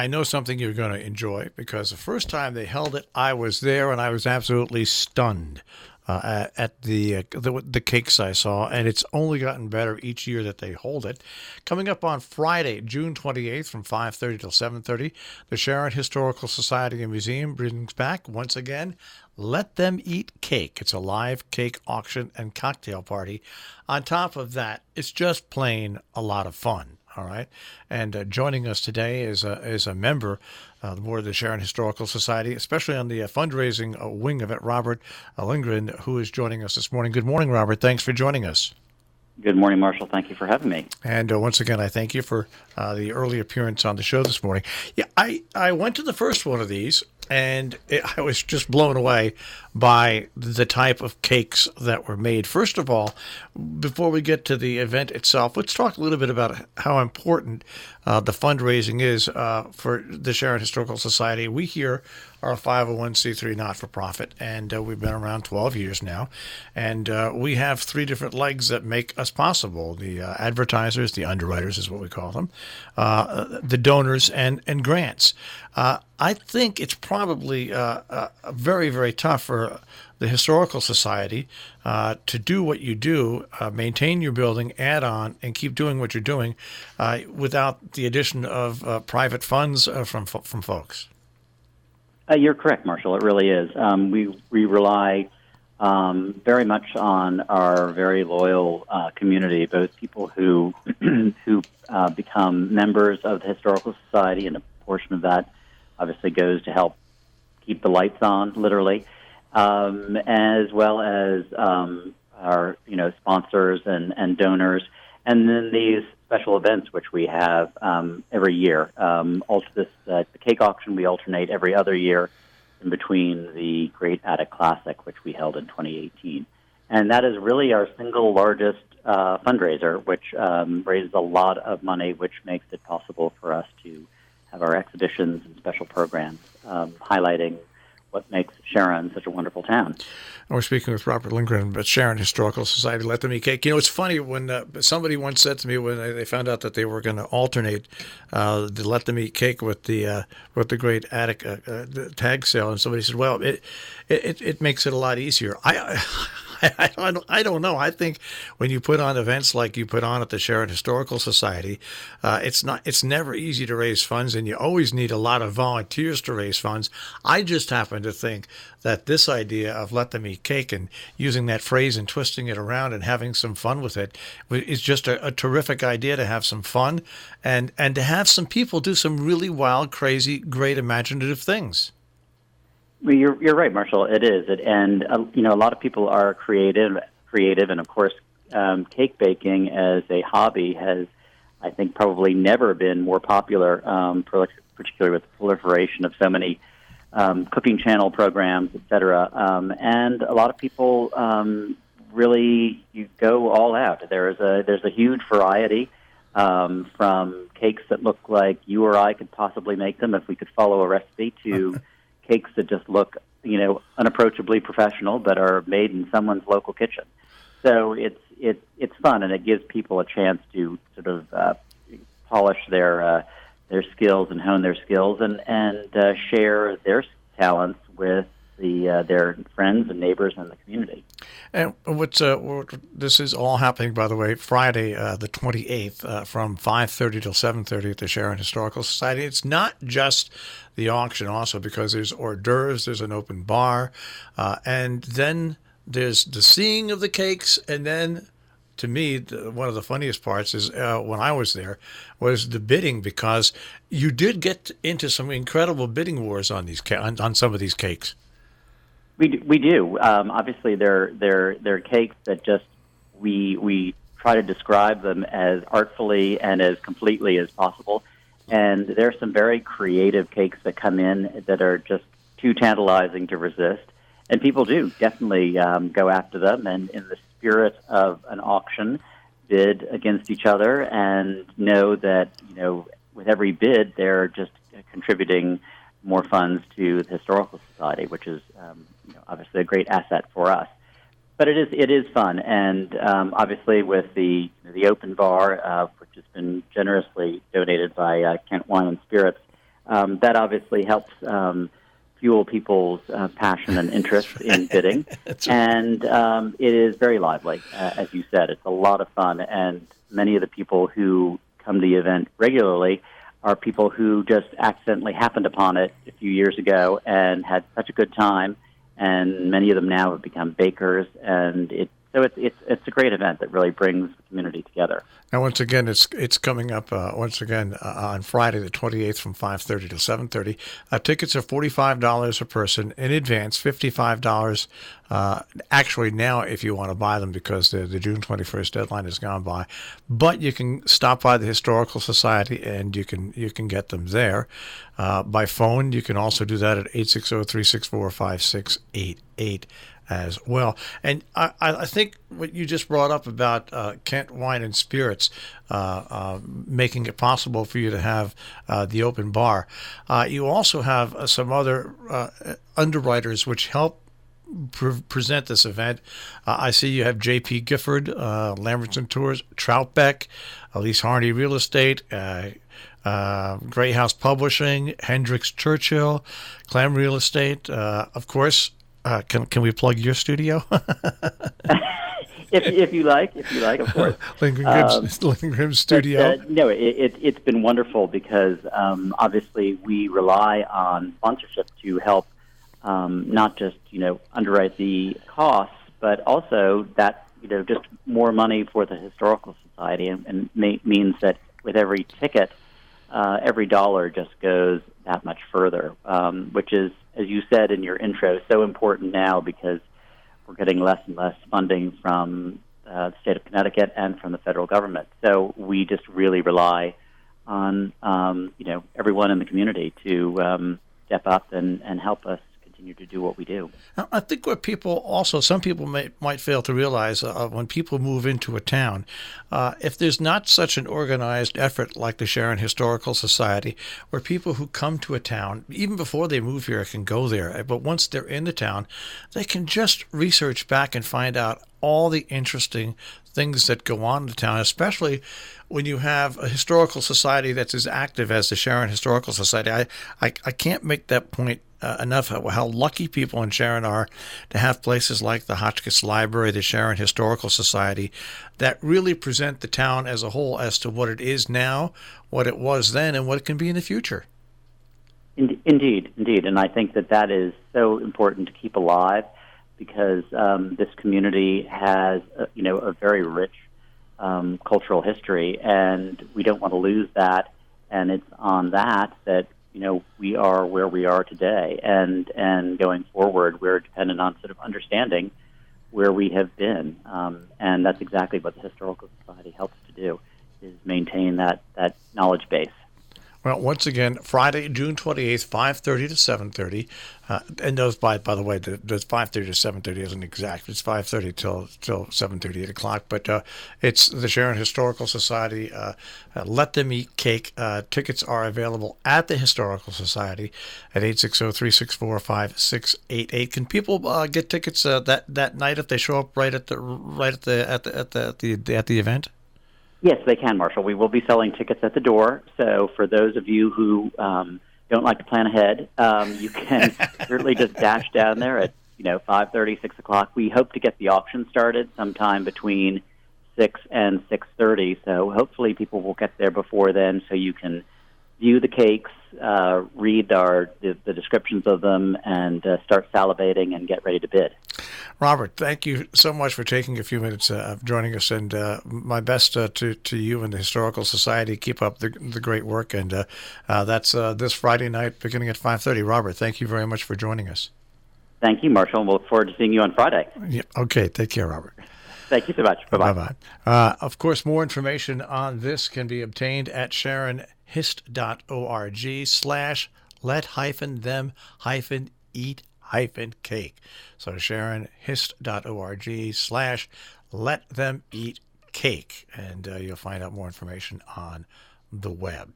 I know something you're going to enjoy because the first time they held it, I was there and I was absolutely stunned at the cakes I saw, and it's only gotten better each year that they hold it. Coming up on Friday, June 28th from 5:30 till 7:30, the Sharon Historical Society and Museum brings back, once again, Let Them Eat Cake. It's a live cake auction and cocktail party. On top of that, it's just plain a lot of fun. All right. And joining us today is a member of the board of the Sharon Historical Society, especially on the fundraising wing of it, Robert Lindgren, who is joining us this morning. Good morning, Robert. Thanks for joining us. Good morning, Marshall. Thank you for having me. And once again, I thank you for the early appearance on the show this morning. Yeah, I went to the first one of these, and I was just blown away by the type of cakes that were made. First of all, before we get to the event itself, let's talk a little bit about how important the fundraising is for the Sharon Historical Society. We here are a 501c3 not-for-profit, and we've been around 12 years now. And we have three different legs that make us possible: the advertisers, the underwriters is what we call them, the donors, and grants. I think it's probably very, very tough for the Historical Society to do what you do, maintain your building, add on, and keep doing what you're doing without the addition of private funds from folks. You're correct, Marshall. It really is. We rely very much on our very loyal community, both people who who become members of the Historical Society, and a portion of that obviously goes to help keep the lights on, literally, as well as our sponsors and donors, and then these special events which we have every year. The cake auction we alternate every other year in between the Great Attic Classic, which we held in 2018. And that is really our single largest fundraiser, which raises a lot of money, which makes it possible for us to have our exhibitions and special programs highlighting what makes Sharon such a wonderful town. We're speaking with Robert Lindgren at Sharon Historical Society, Let Them Eat Cake. You know, it's funny when somebody once said to me when they found out that they were going to alternate the Let Them Eat Cake with the Great Attic tag sale, and somebody said, "Well, it makes it a lot easier." I don't know. I think when you put on events like you put on at the Sharon Historical Society, it's never easy to raise funds, and you always need a lot of volunteers to raise funds. I just happen to think that this idea of Let Them Eat Cake and using that phrase and twisting it around and having some fun with it is just a terrific idea, to have some fun and to have some people do some really wild, crazy, great imaginative things. Well, you're right, Marshall. It is, and a lot of people are creative, and of course, cake baking as a hobby has, I think, probably never been more popular, particularly with the proliferation of so many cooking channel programs, etc. And a lot of people really go all out. There's a huge variety from cakes that look like you or I could possibly make them if we could follow a recipe to cakes that just look, unapproachably professional, but are made in someone's local kitchen. So it's fun, and it gives people a chance to sort of polish their skills and hone their skills, and share their talents with their friends and neighbors in the community. And this is all happening, by the way, Friday, the 28th, from 5:30 till 7:30 at the Sharon Historical Society. It's not just the auction, also, because there's hors d'oeuvres, there's an open bar, and then there's the seeing of the cakes, and then, to me, one of the funniest parts is when I was there was the bidding, because you did get into some incredible bidding wars on these on some of these cakes. We do. Obviously, they're cakes that just we try to describe them as artfully and as completely as possible. And there's some very creative cakes that come in that are just too tantalizing to resist. And people do definitely go after them, and in the spirit of an auction, bid against each other, and know that with every bid they're just contributing more funds to the Historical Society, which is obviously a great asset for us. But it is fun, and obviously with the open bar, which has been generously donated by Kent Wine and Spirits, that obviously helps fuel people's passion and interest in bidding. Right. And it is very lively, as you said. It's a lot of fun, and many of the people who come to the event regularly are people who just accidentally happened upon it a few years ago and had such a good time, and many of them now have become bakers, and it's a great event that really brings the community together. Now, once again, it's coming up on Friday the 28th from 5:30 to 7:30. Tickets are $45 a person in advance, $55 actually now if you want to buy them because the June 21st deadline has gone by. But you can stop by the Historical Society and you can get them there. By phone, you can also do that at 860-364-5688. As well. And I think what you just brought up about Kent Wine and Spirits making it possible for you to have the open bar. You also have some other underwriters which help present this event. I see you have J.P. Gifford, Lambertson Tours, Troutbeck, Elise Harney Real Estate, Gray House Publishing, Hendricks Churchill, Clem Real Estate, of course. Can we plug your studio? if you like, of course. Lindgren Grimm's studio. But, no, it's been wonderful because obviously we rely on sponsorship to help not just underwrite the costs, but also that just more money for the Historical Society, and means that with every ticket, every dollar just goes that much further, which is, as you said in your intro, so important now because we're getting less and less funding from the state of Connecticut and from the federal government. So we just really rely on everyone in the community to step up and help us continue to do what we do. I think what some people might fail to realize when people move into a town, if there's not such an organized effort like the Sharon Historical Society, where people who come to a town, even before they move here, can go there, but once they're in the town, they can just research back and find out all the interesting things that go on in the town, especially when you have a historical society that's as active as the Sharon Historical Society. I can't make that point enough how lucky people in Sharon are to have places like the Hotchkiss Library, the Sharon Historical Society, that really present the town as a whole as to what it is now, what it was then, and what it can be in the future. Indeed. And I think that is so important to keep alive because this community has a very rich cultural history, and we don't want to lose that. And it's on that we are where we are today, and going forward, we're dependent on sort of understanding where we have been, and that's exactly what the Historical Society helps to do, is maintain that knowledge base. Well, once again, Friday, June 28th, 5:30 to 7:30. And those, by the way, the 5:30 to 7:30 isn't exact. It's 5:30 till 7:30, 8 o'clock. But it's the Sharon Historical Society. Let Them Eat Cake. Tickets are available at the Historical Society at 860-364-5688. Can people get tickets that night if they show up right at the event? Yes, they can, Marshall. We will be selling tickets at the door. So for those of you who don't like to plan ahead, you can certainly just dash down there at 5:30, 6 o'clock. We hope to get the auction started sometime between 6 and 6:30. So hopefully people will get there before then, so you can view the cakes, read the descriptions of them, and start salivating and get ready to bid. Robert, thank you so much for taking a few minutes of joining us, and my best to you and the Historical Society. Keep up the great work, and that's this Friday night beginning at 5:30. Robert, thank you very much for joining us. Thank you, Marshall, and we'll look forward to seeing you on Friday. Yeah, okay, take care, Robert. Thank you so much. Bye-bye. Bye-bye. Of course, more information on this can be obtained at sharonhist.org/let-them-eat-cake. So sharonhist.org/let-them-eat-cake. And you'll find out more information on the web.